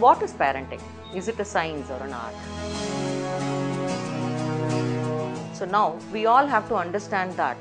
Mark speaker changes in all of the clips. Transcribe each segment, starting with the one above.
Speaker 1: what is parenting? Is it a science or an art? So now we all have to understand that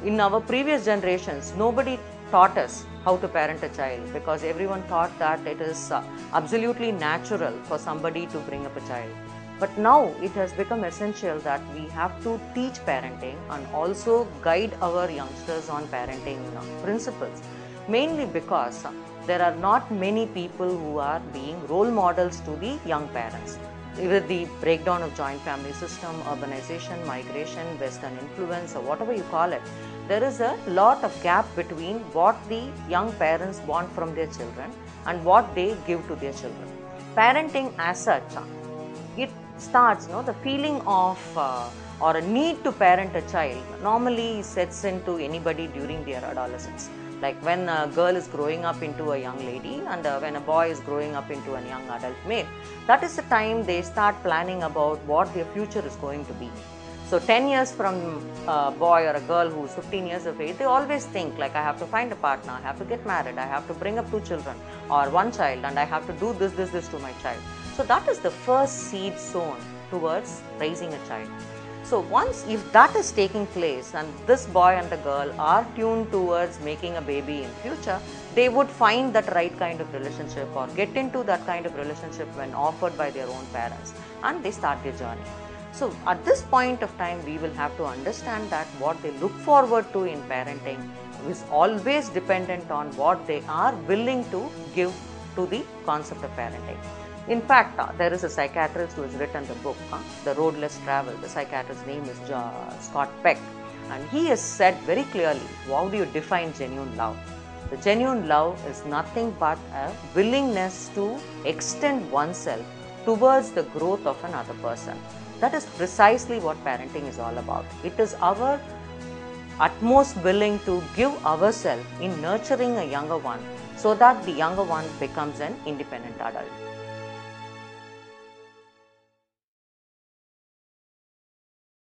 Speaker 1: in our previous generations, nobody taught us how to parent a child, because everyone thought that it is absolutely natural for somebody to bring up a child. But now it has become essential that we have to teach parenting and also guide our youngsters on parenting principles, mainly because there are not many people who are being role models to the young parents. With the breakdown of joint family system, urbanization, migration, Western influence, or whatever you call it, there is a lot of gap between what the young parents want from their children and what they give to their children. Parenting as such, it starts, the feeling of or a need to parent a child normally sets into anybody during their adolescence. Like when a girl is growing up into a young lady and when a boy is growing up into a young adult male, that is the time they start planning about what their future is going to be. So 10 years from a boy or a girl who is 15 years of age, they always think like, I have to find a partner, I have to get married, I have to bring up 2 children or 1 child, and I have to do this to my child. So that is the first seed sown towards raising a child. So once, if that is taking place and this boy and the girl are tuned towards making a baby in future, they would find that right kind of relationship or get into that kind of relationship when offered by their own parents, and they start their journey. So at this point of time, we will have to understand that what they look forward to in parenting is always dependent on what they are willing to give to the concept of parenting. In fact, there is a psychiatrist who has written the book, The Road Less Traveled. The psychiatrist's name is Scott Peck, and he has said very clearly, how do you define genuine love? The genuine love is nothing but a willingness to extend oneself towards the growth of another person. That is precisely what parenting is all about. It is our utmost willing to give ourselves in nurturing a younger one so that the younger one becomes an independent adult.